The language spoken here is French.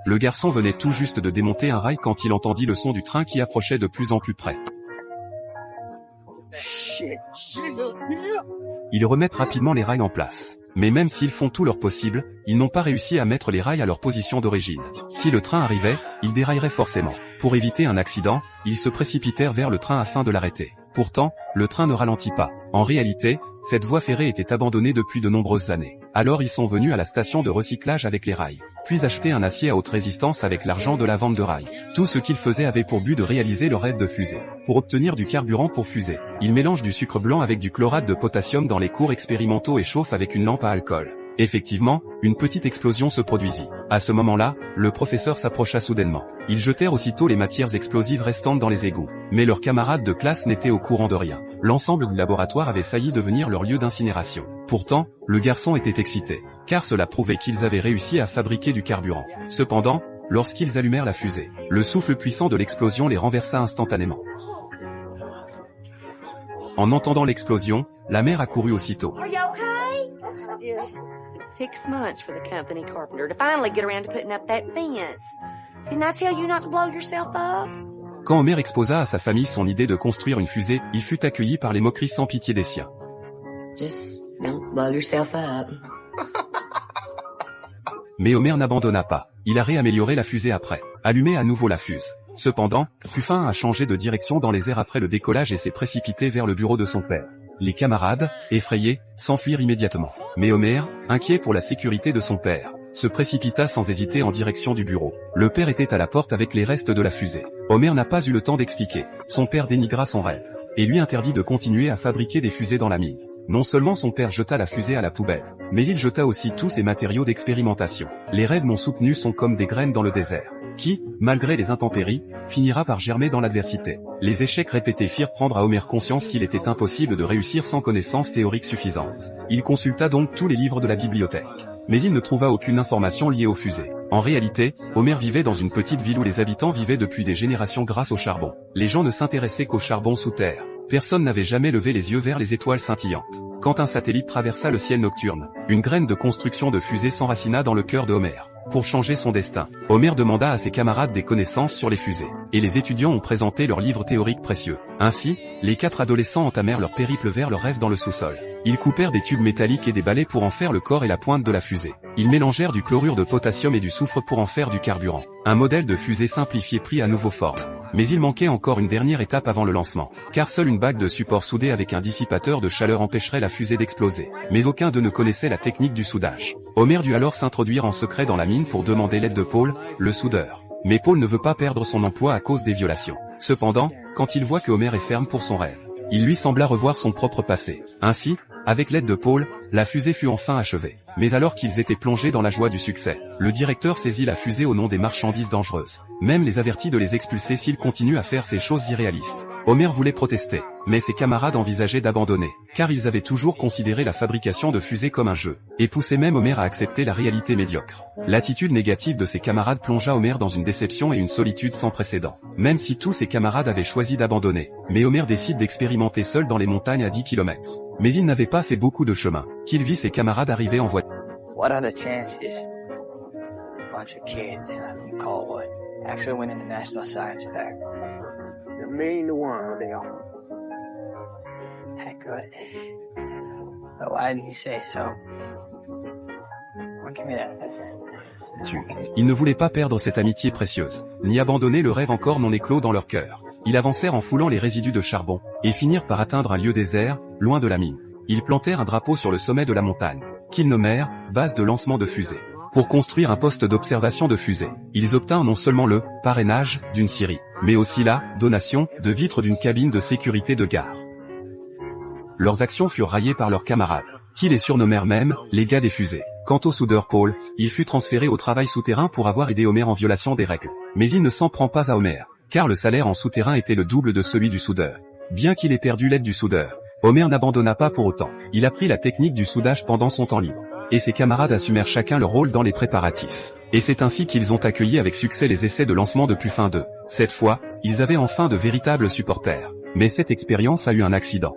le garçon venait tout juste de démonter un rail quand il entendit le son du train qui approchait de plus en plus près. Ils remettent rapidement les rails en place. Mais même s'ils font tout leur possible, ils n'ont pas réussi à mettre les rails à leur position d'origine. Si le train arrivait, ils dérailleraient forcément. Pour éviter un accident, ils se précipitèrent vers le train afin de l'arrêter. Pourtant, le train ne ralentit pas. En réalité, cette voie ferrée était abandonnée depuis de nombreuses années. Alors ils sont venus à la station de recyclage avec les rails, puis acheter un acier à haute résistance avec l'argent de la vente de rails. Tout ce qu'ils faisaient avait pour but de réaliser leur rêve de fusée. Pour obtenir du carburant pour fusée, ils mélangent du sucre blanc avec du chlorate de potassium dans les cours expérimentaux et chauffent avec une lampe à alcool. Effectivement, une petite explosion se produisit. À ce moment-là, le professeur s'approcha soudainement. Ils jetèrent aussitôt les matières explosives restantes dans les égouts. Mais leurs camarades de classe n'étaient au courant de rien. L'ensemble du laboratoire avait failli devenir leur lieu d'incinération. Pourtant, le garçon était excité, car cela prouvait qu'ils avaient réussi à fabriquer du carburant. Cependant, lorsqu'ils allumèrent la fusée, le souffle puissant de l'explosion les renversa instantanément. En entendant l'explosion, la mère accourut aussitôt. 6 months for the company carpenter to finally get around to putting up that fence. Didn't I tell you not to blow yourself up? Quand Homer exposa à sa famille son idée de construire une fusée, il fut accueilli par les moqueries sans pitié des siens. Just don't blow yourself up. Mais Homer n'abandonna pas. Il a réamélioré la fusée après, allumé à nouveau la fuse. Cependant, Puffin a changé de direction dans les airs après le décollage et s'est précipité vers le bureau de son père. Les camarades, effrayés, s'enfuirent immédiatement. Mais Homer, inquiet pour la sécurité de son père, se précipita sans hésiter en direction du bureau. Le père était à la porte avec les restes de la fusée. Homer n'a pas eu le temps d'expliquer. Son père dénigra son rêve, et lui interdit de continuer à fabriquer des fusées dans la mine. Non seulement son père jeta la fusée à la poubelle, mais il jeta aussi tous ses matériaux d'expérimentation. Les rêves non soutenus sont comme des graines dans le désert, qui, malgré les intempéries, finira par germer dans l'adversité. Les échecs répétés firent prendre à Homer conscience qu'il était impossible de réussir sans connaissances théoriques suffisantes. Il consulta donc tous les livres de la bibliothèque. Mais il ne trouva aucune information liée aux fusées. En réalité, Homer vivait dans une petite ville où les habitants vivaient depuis des générations grâce au charbon. Les gens ne s'intéressaient qu'au charbon sous terre. Personne n'avait jamais levé les yeux vers les étoiles scintillantes. Quand un satellite traversa le ciel nocturne, une graine de construction de fusée s'enracina dans le cœur de Homer. Pour changer son destin, Homer demanda à ses camarades des connaissances sur les fusées, et les étudiants ont présenté leurs livres théoriques précieux. Ainsi, les 4 adolescents entamèrent leur périple vers leur rêve dans le sous-sol. Ils coupèrent des tubes métalliques et des balais pour en faire le corps et la pointe de la fusée. Ils mélangèrent du chlorure de potassium et du soufre pour en faire du carburant. Un modèle de fusée simplifié prit à nouveau forme. Mais il manquait encore une dernière étape avant le lancement, car seule une bague de support soudée avec un dissipateur de chaleur empêcherait la fusée d'exploser. Mais aucun d'eux ne connaissait la technique du soudage. Homer dut alors s'introduire en secret dans la mine pour demander l'aide de Paul, le soudeur. Mais Paul ne veut pas perdre son emploi à cause des violations. Cependant, quand il voit que Homer est ferme pour son rêve, il lui sembla revoir son propre passé. Ainsi, avec l'aide de Paul, la fusée fut enfin achevée. Mais alors qu'ils étaient plongés dans la joie du succès, le directeur saisit la fusée au nom des marchandises dangereuses. Même les avertit de les expulser s'ils continuent à faire ces choses irréalistes. Homer voulait protester, mais ses camarades envisageaient d'abandonner, car ils avaient toujours considéré la fabrication de fusées comme un jeu, et poussaient même Homer à accepter la réalité médiocre. L'attitude négative de ses camarades plongea Homer dans une déception et une solitude sans précédent. Même si tous ses camarades avaient choisi d'abandonner, mais Homer décide d'expérimenter seul dans les montagnes à 10 km. Mais il n'avait pas fait beaucoup de chemin, qu'il vit ses camarades arriver en voiture. What are the chances a bunch of kids from Colwood actually winning the National Science Fair? A million to one, they are. That good. But why didn't you say so? Well, give me that. Ils ne voulaient pas perdre cette amitié précieuse, ni abandonner le rêve encore non éclos dans leur cœur. Ils avancèrent en foulant les résidus de charbon, et finirent par atteindre un lieu désert, loin de la mine. Ils plantèrent un drapeau sur le sommet de la montagne, qu'ils nommèrent « base de lancement de fusée ». Pour construire un poste d'observation de fusée, ils obtinrent non seulement le « parrainage » d'une scierie, mais aussi la « donation » de vitres d'une cabine de sécurité de gare. Leurs actions furent raillées par leurs camarades, qui les surnommèrent même « les gars des fusées ». Quant au soudeur Paul, il fut transféré au travail souterrain pour avoir aidé Homer en violation des règles. Mais il ne s'en prend pas à Homer, car le salaire en souterrain était le double de celui du soudeur. Bien qu'il ait perdu l'aide du soudeur, Homer n'abandonna pas pour autant. Il apprit la technique du soudage pendant son temps libre, et ses camarades assumèrent chacun leur rôle dans les préparatifs. Et c'est ainsi qu'ils ont accueilli avec succès les essais de lancement de Puffin 2. Cette fois, ils avaient enfin de véritables supporters. Mais cette expérience a eu un accident.